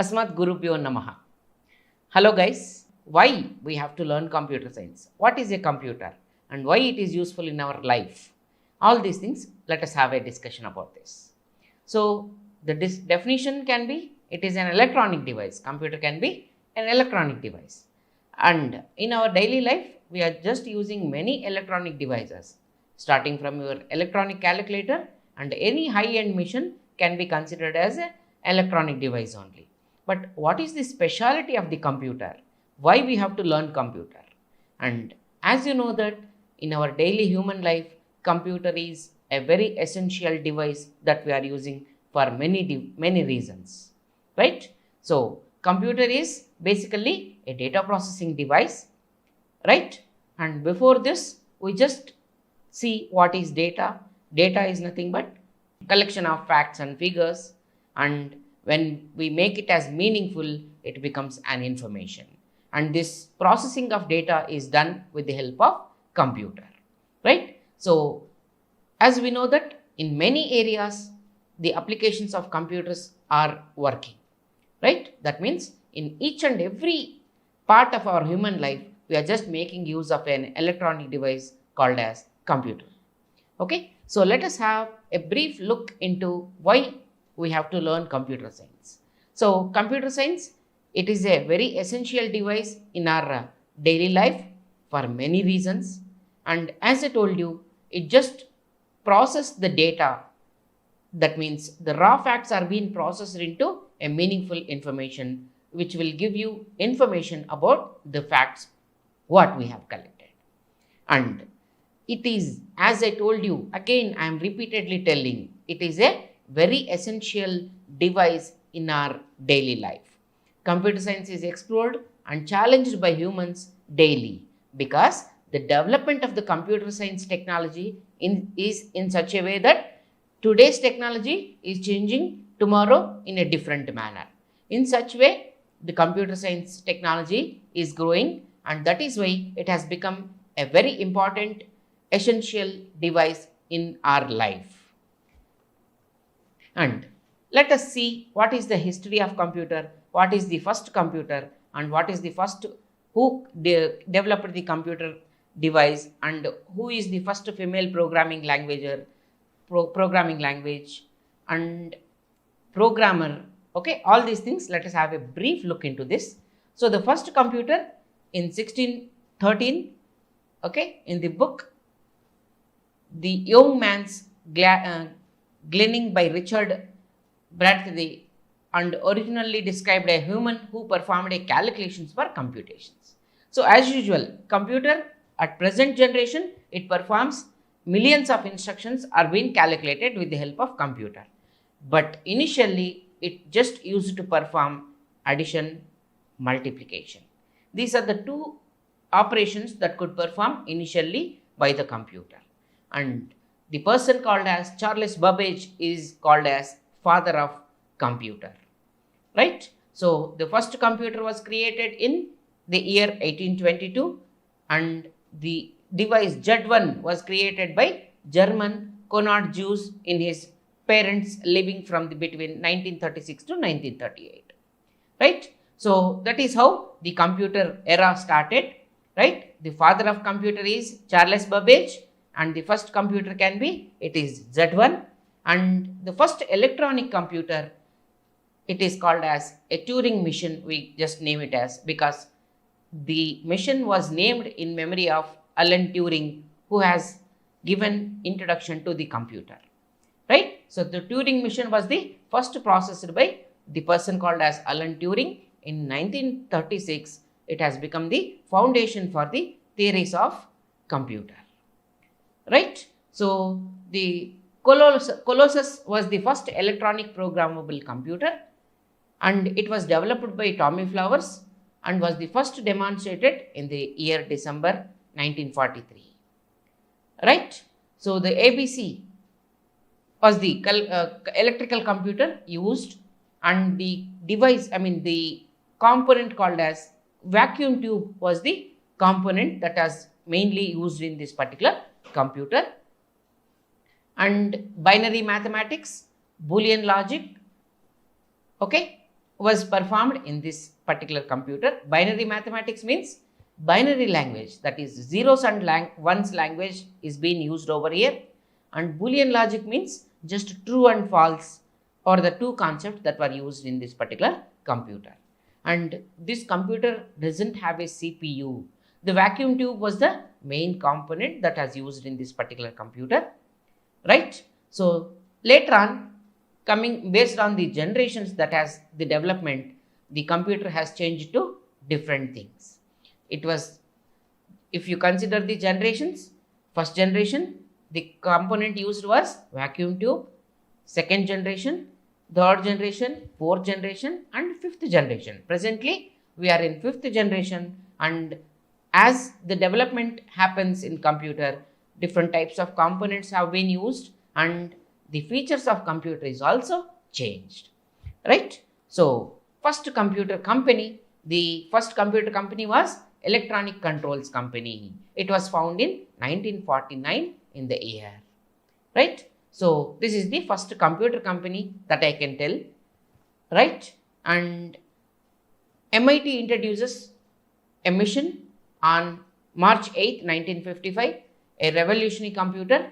Asmat Gurubhyo Namaha. Hello guys, why we have to learn computer science? What is a computer and why it is useful in our life? All these things, let us have a discussion about this. So, the definition can be, it is an electronic device. Computer can be an electronic device. And in our daily life, we are just using many electronic devices. Starting from your electronic calculator and any high-end machine can be considered as an electronic device only. But what is the speciality of the computer? Why we have to learn computer? And as you know that in our daily human life, computer is a very essential device that we are using for many reasons, right? So computer is basically a data processing device, right? And before this, we just see what is data. Data is nothing but collection of facts and figures, and when we make it as meaningful, it becomes an information. And this processing of data is done with the help of computer, right? So as we know that in many areas, the applications of computers are working, right? That means in each and every part of our human life, we are just making use of an electronic device called as computer. Okay, so let us have a brief look into why we have to learn computer science. So computer science, it is a very essential device in our daily life for many reasons. And as I told you, it just processes the data. That means the raw facts are being processed into a meaningful information, which will give you information about the facts what we have collected. And it is, as I told you, again I am repeatedly telling, it is a very essential device in our daily life. Computer science is explored and challenged by humans daily because the development of the computer science technology is in such a way that today's technology is changing tomorrow in a different manner. In such way, the computer science technology is growing, and that is why it has become a very important essential device in our life. And let us see what is the history of computer, what is the first computer, and what is the first who developed the computer device, and who is the first female programming language and programmer. Okay, all these things, let us have a brief look into this. So the first computer in 1613, okay, in the book The Young Man's Gleaning by Richard Bradley, and originally described a human who performed a calculations for computations. So as usual, computer at present generation, it performs millions of instructions are being calculated with the help of computer. But initially, it just used to perform addition, multiplication. These are the two operations that could perform initially by the computer. And the person called as Charles Babbage is called as father of computer, right? So the first computer was created in the year 1822, and the device Z1 was created by German Konrad Zuse in his parents living from between 1936 to 1938, right? So that is how the computer era started, right? The father of computer is Charles Babbage, and the first computer can be, it is Z1, and the first electronic computer, it is called as a Turing machine. We just name it as, because the machine was named in memory of Alan Turing, who has given introduction to the computer, right? So the Turing machine was the first processed by the person called as Alan Turing in 1936. It has become the foundation for the theories of computer, right? So the Colossus was the first electronic programmable computer, and it was developed by Tommy Flowers and was the first demonstrated in the year December 1943, right? So the ABC was the electrical computer used, and the device, the component called as vacuum tube was the component that was mainly used in this particular computer. And binary mathematics, Boolean logic, okay, was performed in this particular computer. Binary mathematics means binary language, that is zeros and ones language is being used over here, and Boolean logic means just true and false or the two concepts that were used in this particular computer. And this computer doesn't have a CPU. The vacuum tube was the main component that was used in this particular computer, right? So later on, coming based on the generations that has the development, the computer has changed to different things. It was, if you consider the generations, first generation, the component used was vacuum tube, second generation, third generation, fourth generation, and fifth generation. Presently, we are in fifth generation, and as the development happens in computer, different types of components have been used, and the features of computer is also changed, right? So, first computer company, the first computer company was Electronic Controls Company. It was found in 1949 in the year, right? So, this is the first computer company that I can tell, right? And MIT introduces a mission on March 8, 1955, a revolutionary computer,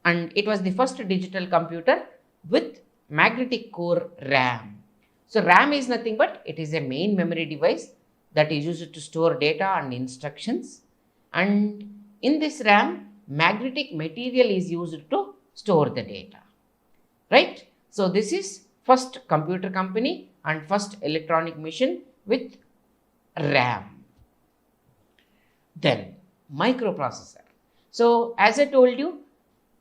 and it was the first digital computer with magnetic core RAM. So, RAM is nothing but it is a main memory device that is used to store data and instructions, and in this RAM, magnetic material is used to store the data, right? So, this is first computer company and first electronic machine with RAM. Then microprocessor. So, as I told you,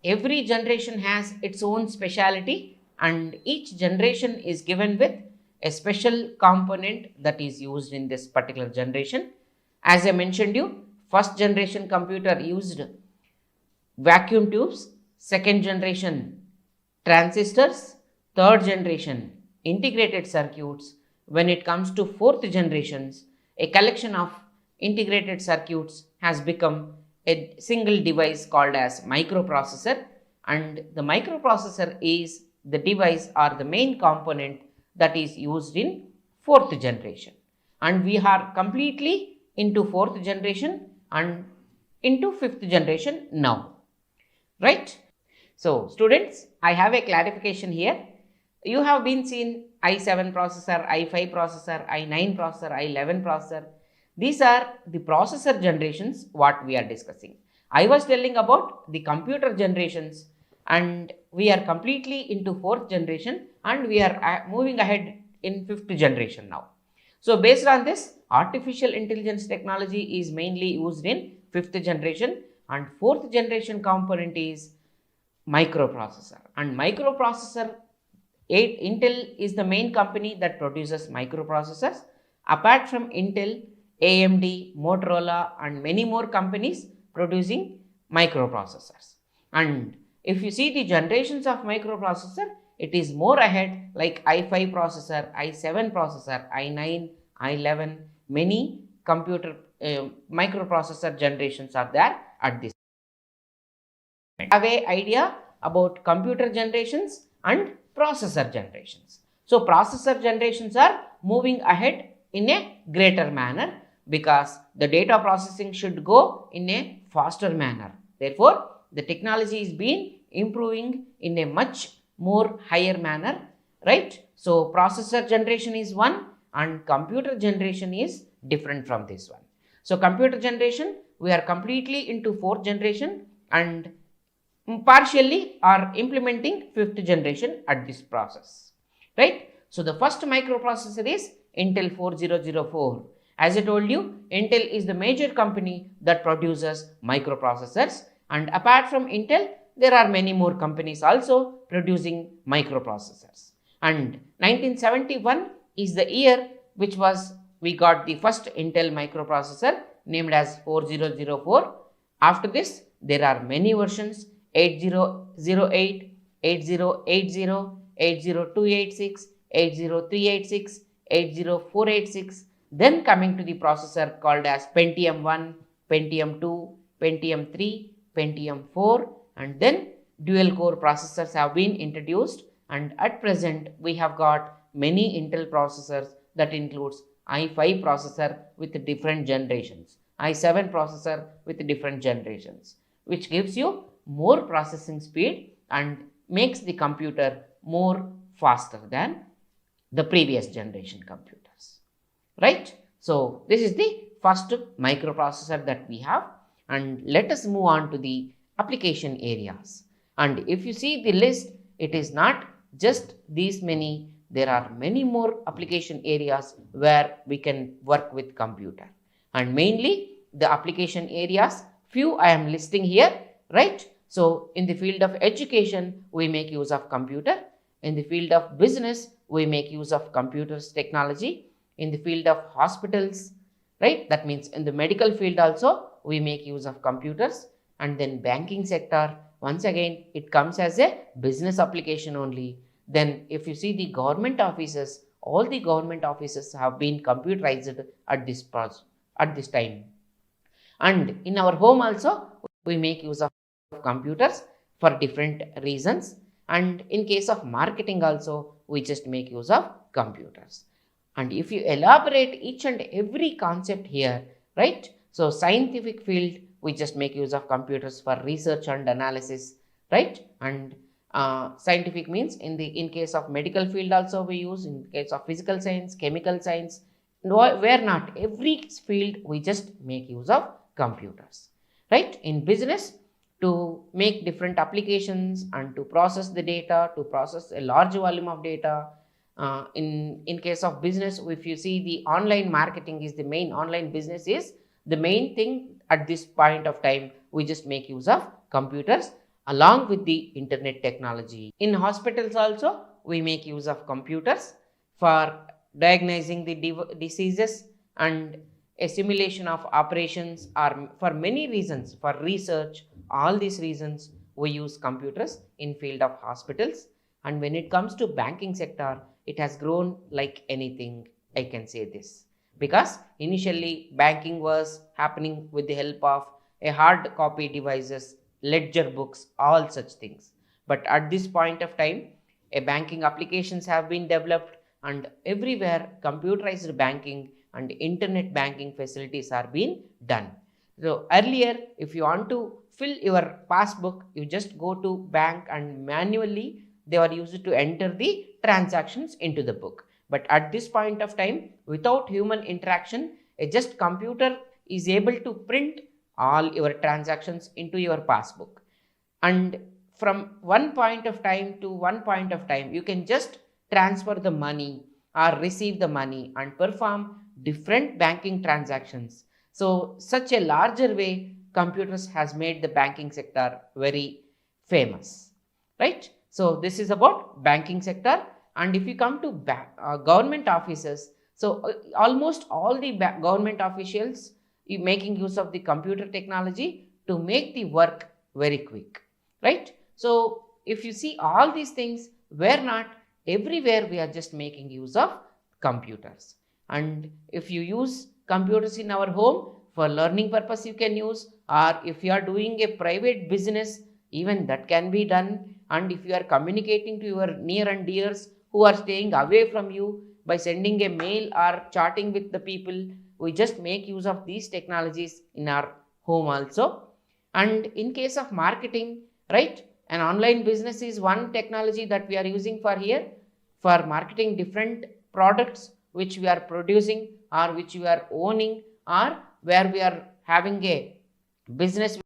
every generation has its own speciality, and each generation is given with a special component that is used in this particular generation. As I mentioned you, first generation computer used vacuum tubes, second generation transistors, third generation integrated circuits. When it comes to fourth generations, a collection of integrated circuits has become a single device called as microprocessor, and the microprocessor is the device or the main component that is used in fourth generation, and we are completely into fourth generation and into fifth generation now, right? So students, I have a clarification here. You have been seen i7 processor, i5 processor, i9 processor, i11 processor. These are the processor generations what we are discussing. I was telling about the computer generations, and we are completely into fourth generation, and we are moving ahead in fifth generation now. So based on this, artificial intelligence technology is mainly used in fifth generation, and fourth generation component is microprocessor. And microprocessor, Intel is the main company that produces microprocessors. Apart from Intel, AMD, Motorola, and many more companies producing microprocessors. And if you see the generations of microprocessor, it is more ahead, like i5 processor, i7 processor, i9, i11, many computer microprocessor generations are there at this point. Have an idea about computer generations and processor generations. So processor generations are moving ahead in a greater manner, because the data processing should go in a faster manner. Therefore, the technology is being improving in a much more higher manner, right? So processor generation is one and computer generation is different from this one. So computer generation, we are completely into fourth generation and partially are implementing fifth generation at this process, right? So the first microprocessor is Intel 4004. As I told you, Intel is the major company that produces microprocessors, and apart from Intel, there are many more companies also producing microprocessors. And 1971 is the year which was we got the first Intel microprocessor named as 4004. After this, there are many versions: 8008, 8080, 80286, 80386, 80486. Then coming to the processor called as Pentium 1, Pentium 2, Pentium 3, Pentium 4, and then dual core processors have been introduced, and at present we have got many Intel processors that includes i5 processor with different generations, i7 processor with different generations, which gives you more processing speed and makes the computer more faster than the previous generation computers, right? So this is the first microprocessor that we have, and let us move on to the application areas. And if you see the list, it is not just these many, there are many more application areas where we can work with computer, and mainly the application areas, few I am listing here, right? So in the field of education we make use of computer, in the field of business we make use of computers technology, in the field of hospitals, right? That means in the medical field also we make use of computers, and then banking sector, once again it comes as a business application only. Then if you see the government offices, all the government offices have been computerized at this time. And in our home also we make use of computers for different reasons, and in case of marketing also we just make use of computers. And if you elaborate each and every concept here, right? So scientific field we just make use of computers for research and analysis, right? And scientific means in case of medical field also we use, in case of physical science, chemical science, where not, every field we just make use of computers, right? In business, to make different applications and to process the data, to process a large volume of data. In case of business, if you see the online marketing is the main, online business is the main thing at this point of time, we just make use of computers along with the internet technology. In hospitals also we make use of computers for diagnosing the diseases and a simulation of operations, or for many reasons, for research, all these reasons we use computers in field of hospitals. And when it comes to banking sector, it has grown like anything, I can say this, because initially banking was happening with the help of a hard copy devices, ledger books, all such things. But at this point of time, a banking applications have been developed, and everywhere computerized banking and internet banking facilities are being done. So earlier, if you want to fill your passbook, you just go to bank and manually they were used to enter the transactions into the book. But at this point of time, without human interaction, a just computer is able to print all your transactions into your passbook. And from one point of time to one point of time, you can just transfer the money or receive the money and perform different banking transactions. So such a larger way, computers has made the banking sector very famous, right? So this is about banking sector. And if you come to government offices, so almost all the government officials making use of the computer technology to make the work very quick, right? So if you see all these things, where not, everywhere we are just making use of computers. And if you use computers in our home for learning purpose, you can use, or if you are doing a private business, even that can be done. And if you are communicating to your near and dears who are staying away from you by sending a mail or chatting with the people, we just make use of these technologies in our home also. And in case of marketing, right, an online business is one technology that we are using for here for marketing different products which we are producing or which we are owning, or where we are having a business.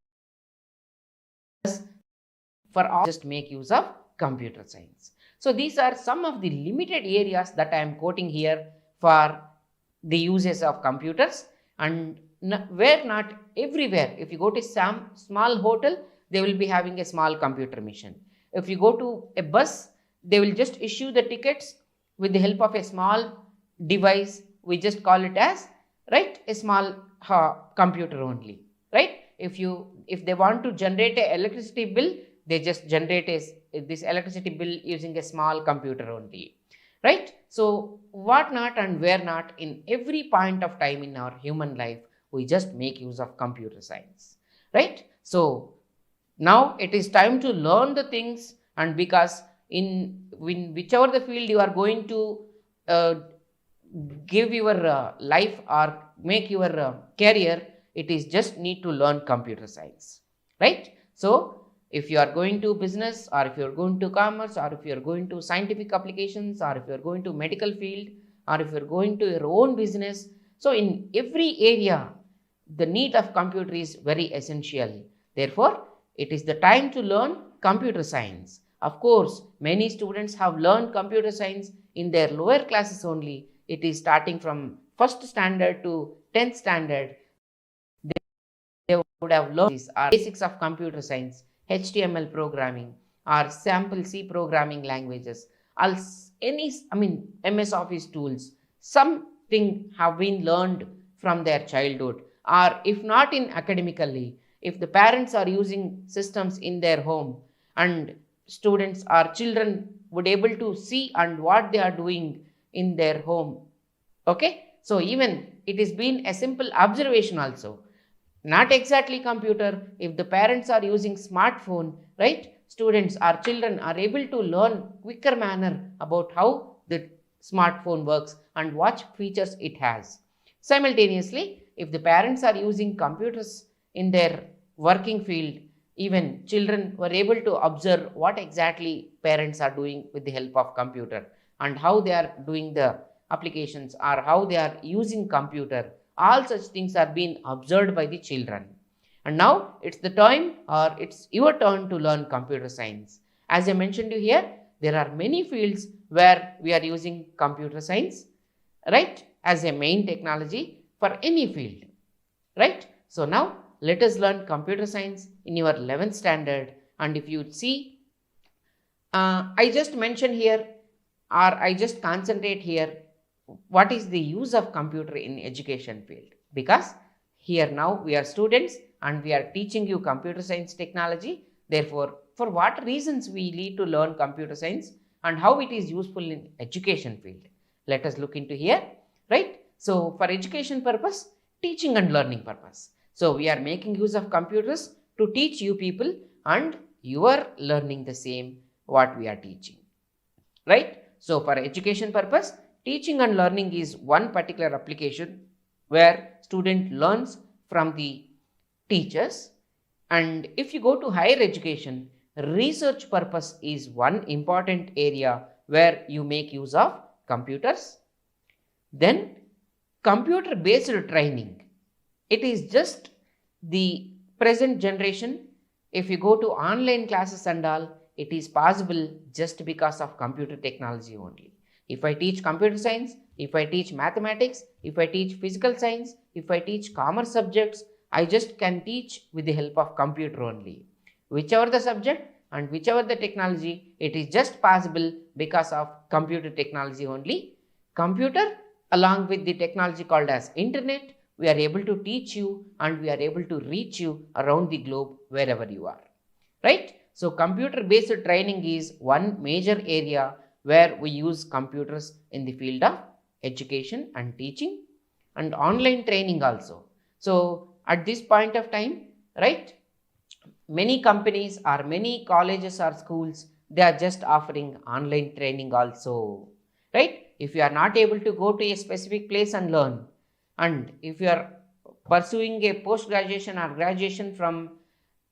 For all, just make use of computer science. So these are some of the limited areas that I am quoting here for the uses of computers. And where not, everywhere, if you go to some small hotel, they will be having a small computer machine. If you go to a bus, they will just issue the tickets with the help of a small device. We just call it as, right, a small computer only, right? If they want to generate a electricity bill, they just generate this electricity bill using a small computer only, right? So what not and where not, in every point of time in our human life, we just make use of computer science, right? So now it is time to learn the things, and because in whichever the field you are going to uh, give your life or make your career, it is just need to learn computer science, right? So if you are going to business, or if you are going to commerce, or if you are going to scientific applications, or if you are going to medical field, or if you are going to your own business, so in every area the need of computer is very essential. Therefore it is the time to learn computer science. Of course, many students have learned computer science in their lower classes only. It is starting from first standard to 10th standard. They would have learned these are basics of computer science, HTML programming, or sample C programming languages, or MS Office tools. Something have been learned from their childhood, or if not in academically, if the parents are using systems in their home, and students or children would able to see and what they are doing in their home. Okay, so even it is been a simple observation also, not exactly computer. If the parents are using smartphone, right, students or children are able to learn quicker manner about how the smartphone works and what features it has. Simultaneously, if the parents are using computers in their working field, even children were able to observe what exactly parents are doing with the help of computer, and how they are doing the applications, or how they are using computer. All such things are being observed by the children. And now it's the time, or it's your turn to learn computer science. As I mentioned you here, there are many fields where we are using computer science, right, as a main technology for any field, right? So now let us learn computer science in your 11th standard. And if you see, I just mention here, or I just concentrate here, what is the use of computer in education field, because here now we are students and we are teaching you computer science technology. Therefore, for what reasons we need to learn computer science and how it is useful in education field, let us look into here, right? So for education purpose, teaching and learning purpose, so we are making use of computers to teach you people, and you are learning the same what we are teaching, right? So for education purpose, teaching and learning is one particular application where student learns from the teachers. And if you go to higher education, research purpose is one important area where you make use of computers. Then computer based training, it is just the present generation. If you go to online classes and all, it is possible just because of computer technology only. If I teach computer science, if I teach mathematics, if I teach physical science, if I teach commerce subjects, I just can teach with the help of computer only. Whichever the subject and whichever the technology, it is just possible because of computer technology only. Computer along with the technology called as internet, we are able to teach you and we are able to reach you around the globe wherever you are, right? So computer based training is one major area where we use computers in the field of education and teaching, and online training also. So at this point of time, right, many companies or many colleges or schools, they are just offering online training also, right? If you are not able to go to a specific place and learn, and if you are pursuing a post graduation or graduation from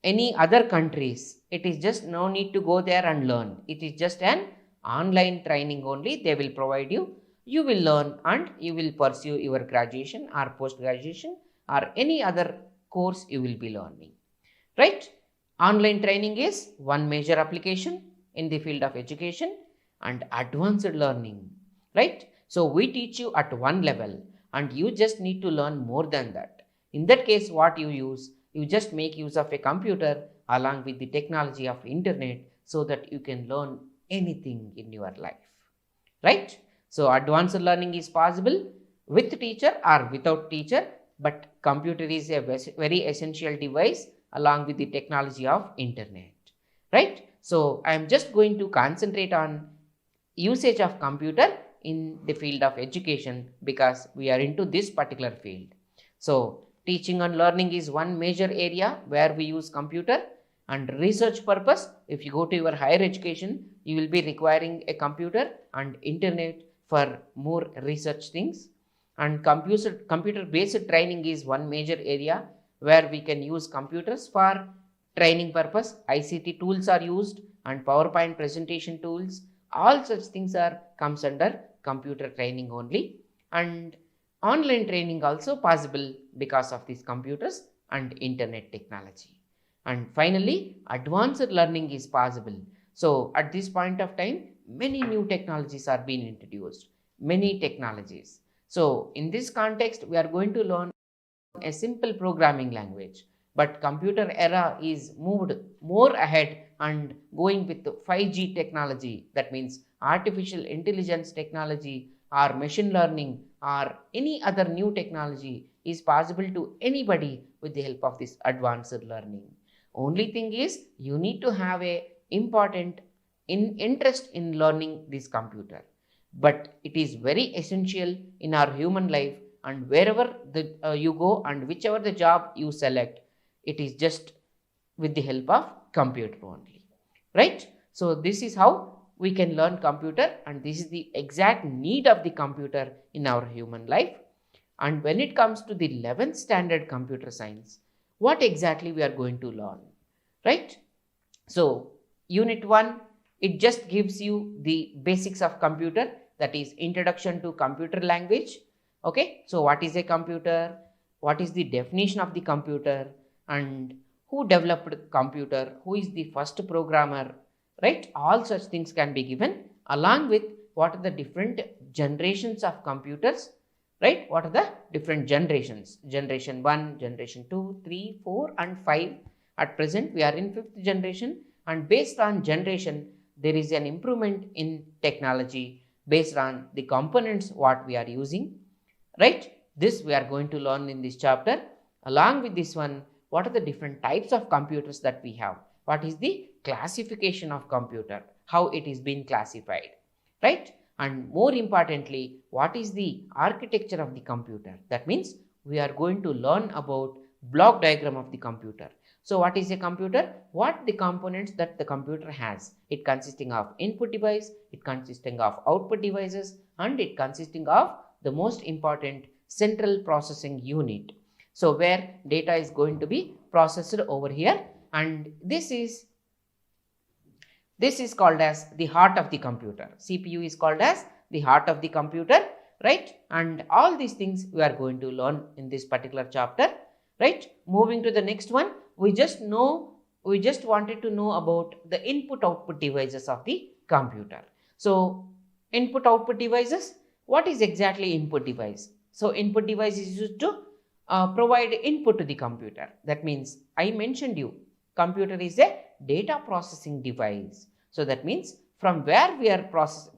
any other countries, it is just no need to go there and learn. It is just an online training only. They will provide you, you will learn, and you will pursue your graduation or post graduation or any other course you will be learning, right? Online training is one major application in the field of education. And advanced learning, right? So we teach you at one level and you just need to learn more than that. In that case, what you use, you just make use of a computer along with the technology of internet, so that you can learn anything in your life, right? So advanced learning is possible with teacher or without teacher, but computer is a very essential device along with the technology of internet, right? So I am just going to concentrate on usage of computer in the field of education because we are into this particular field. So teaching and learning is one major area where we use computer. And research purpose, if you go to your higher education, you will be requiring a computer and internet for more research things. And computer based training is one major area where we can use computers for training purpose. ICT tools are used and PowerPoint presentation tools. All such things are comes under computer training only. And online training also possible because of these computers and internet technology. And finally, advanced learning is possible. So at this point of time, many new technologies are being introduced, many technologies. So in this context, we are going to learn a simple programming language, but computer era is moved more ahead and going with 5G technology. That means artificial intelligence technology or machine learning or any other new technology is possible to anybody with the help of this advanced learning. Only thing is you need to have a important interest in learning this computer, but it is very essential in our human life, and wherever you go and whichever the job you select, it is just with the help of computer only, right? So this is how we can learn computer, and this is the exact need of the computer in our human life. And when it comes to the 11th standard computer science, what exactly we are going to learn, right? So unit 1, it just gives you the basics of computer, that is introduction to computer language. Okay, so what is a computer, what is the definition of the computer, and who developed computer, who is the first programmer, right? All such things can be given, along with what are the different generations of computers, right? What are the different generations, generation 1, generation 2, 3, 4 and 5. At present we are in 5th generation, and based on generation there is an improvement in technology based on the components what we are using, right? This we are going to learn in this chapter. Along with this one, what are the different types of computers that we have, what is the classification of computer, how it is being classified, right? And more importantly, what is the architecture of the computer. That means we are going to learn about block diagram of the computer. So what is a computer? What the components that the computer has? It consisting of input device, it consisting of output devices, and it consisting of the most important central processing unit. So where data is going to be processed over here, and this is called as the heart of the computer. CPU is called as the heart of the computer, right? And all these things we are going to learn in this particular chapter, right? Moving to the next one, we just wanted to know about the input output devices of the computer. So input output devices, what is exactly input device? So input device is used to provide input to the computer. That means I mentioned you, computer is a data processing device. So that means from where we are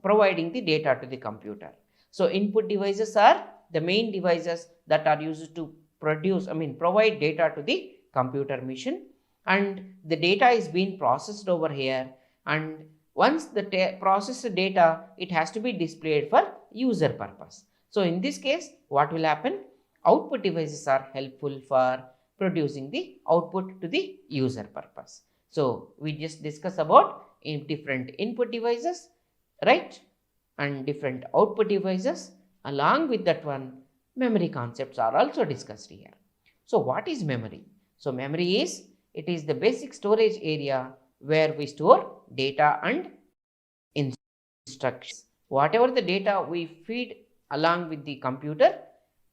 providing the data to the computer. So input devices are the main devices that are used to provide data to the computer machine, and the data is being processed over here, and once the processed data, it has to be displayed for user purpose. So in this case, what will happen? Output devices are helpful for producing the output to the user purpose. So we just discuss about different input devices, right? And different output devices. Along with that one, memory concepts are also discussed here. So what is memory? So memory is, it is the basic storage area where we store data and instructions. Whatever the data we feed along with the computer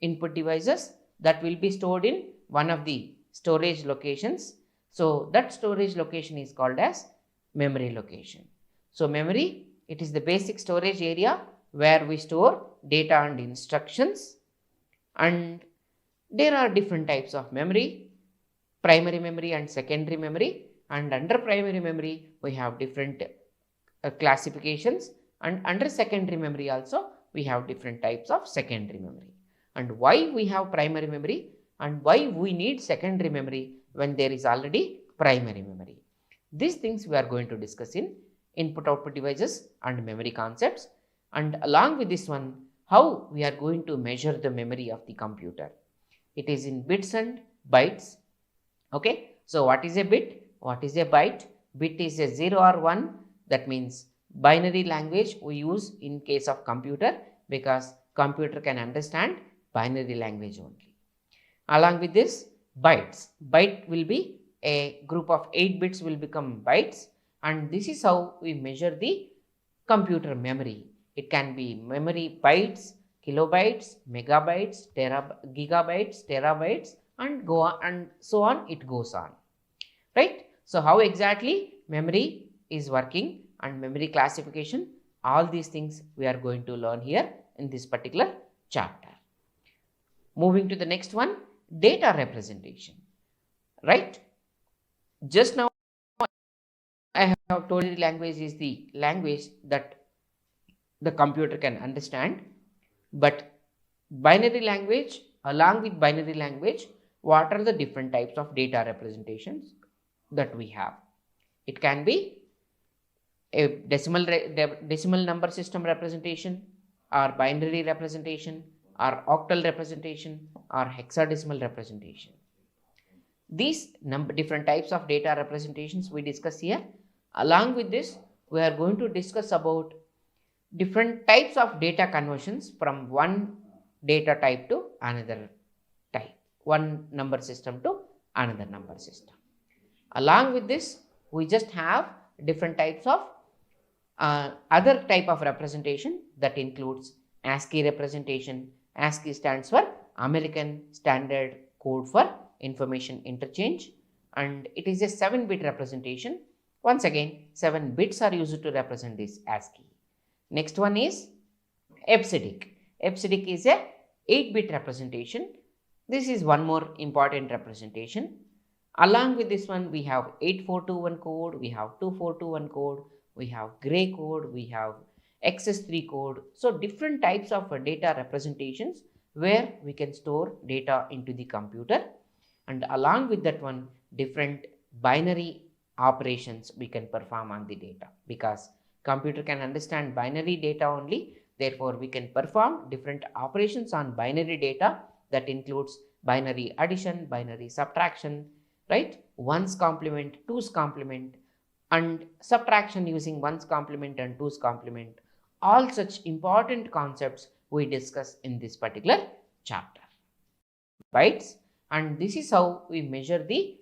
input devices, that will be stored in one of the storage locations. So that storage location is called as memory location. So memory, it is the basic storage area where we store data and instructions, and there are different types of memory, primary memory and secondary memory, and under primary memory we have different classifications, and under secondary memory also we have different types of secondary memory. And why we have primary memory and why we need secondary memory when there is already primary memory. These things we are going to discuss in input output devices and memory concepts, and along with this one, how we are going to measure the memory of the computer. It is in bits and bytes. Okay, so what is a bit? What is a byte? Bit is a 0 or 1, that means Binary language we use in case of computer because computer can understand binary language only. Along with this, bytes. Byte will be a group of 8 bits will become bytes, and this is how we measure the computer memory. It can be memory bytes, kilobytes, megabytes, gigabytes, terabytes, and go on and so on. It goes on, right? So how exactly memory is working and memory classification, all these things we are going to learn here in this particular chapter. Moving to the next one, data representation, right? Just now I have told you language is the language that the computer can understand, but binary language, along with binary language, what are the different types of data representations that we have? It can be a decimal number system representation, or binary representation, or octal representation, or hexadecimal representation. These different types of data representations we discuss here. Along with this, we are going to discuss about different types of data conversions from one data type to another type, one number system to another number system. Along with this, we just have different types of other type of representation that includes ASCII representation. ASCII stands for American Standard Code for Information Interchange, and it is a 7-bit representation. Once again, 7 bits are used to represent this ASCII. Next one is EBCDIC. EBCDIC is a 8-bit representation. This is one more important representation. Along with this one, we have 8421 code, we have 2421 code, we have gray code, we have XS3 code. So different types of data representations where we can store data into the computer, and along with that one, different binary operations we can perform on the data, because computer can understand binary data only. Therefore, we can perform different operations on binary data that includes binary addition, binary subtraction, right? Ones complement, twos complement, and subtraction using ones complement and twos complement. All such important concepts we discuss in this particular chapter. Bytes, and this is how we measure the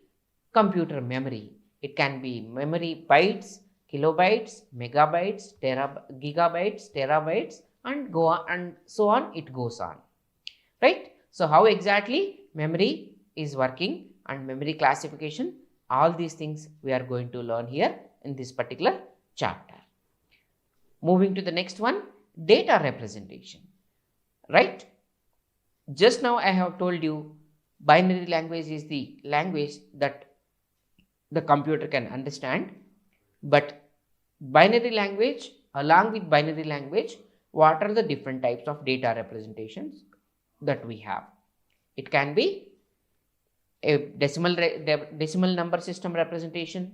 computer memory. It can be memory bytes, kilobytes, megabytes, gigabytes, terabytes, and go on and so on. It goes on, right? So how exactly memory is working and memory classification, all these things we are going to learn here in this particular chapter. Moving to the next one, data representation, right? Just now I have told you binary language is the language that the computer can understand, but binary language, along with binary language, what are the different types of data representations that we have? It can be a decimal number system representation,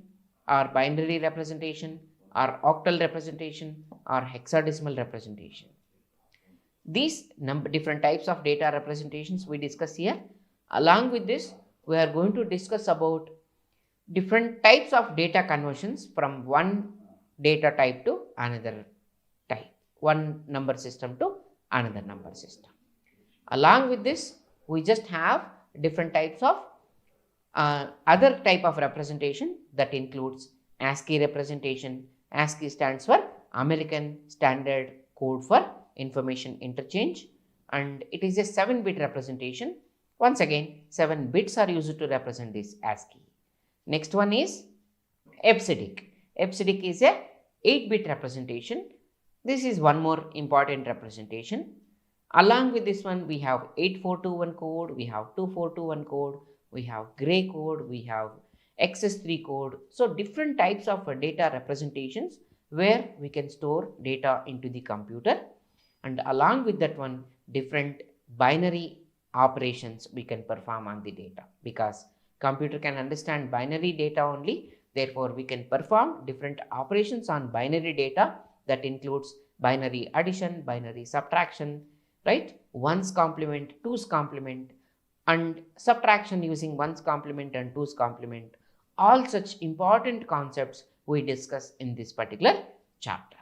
or binary representation, or octal representation, or hexadecimal representation. These different types of data representations we discuss here. Along with this, we are going to discuss about different types of data conversions from one data type to another type, one number system to another number system. Along with this, we just have different types of other type of representation that includes ASCII representation. ASCII stands for American Standard Code for Information Interchange, and it is a 7-bit representation. Once again, 7 bits are used to represent this ASCII. Next one is EBCDIC. EBCDIC is a 8-bit representation. This is one more important representation. Along with this one, we have 8421 code, we have 2421 code, we have gray code, we have XS3 code. So different types of data representations where we can store data into the computer, and along with that one, different binary operations we can perform on the data, because computer can understand binary data only. Therefore, we can perform different operations on binary data that includes binary addition, binary subtraction, right? Ones complement, twos complement, and subtraction using ones complement and twos complement. All such important concepts we discuss in this particular chapter.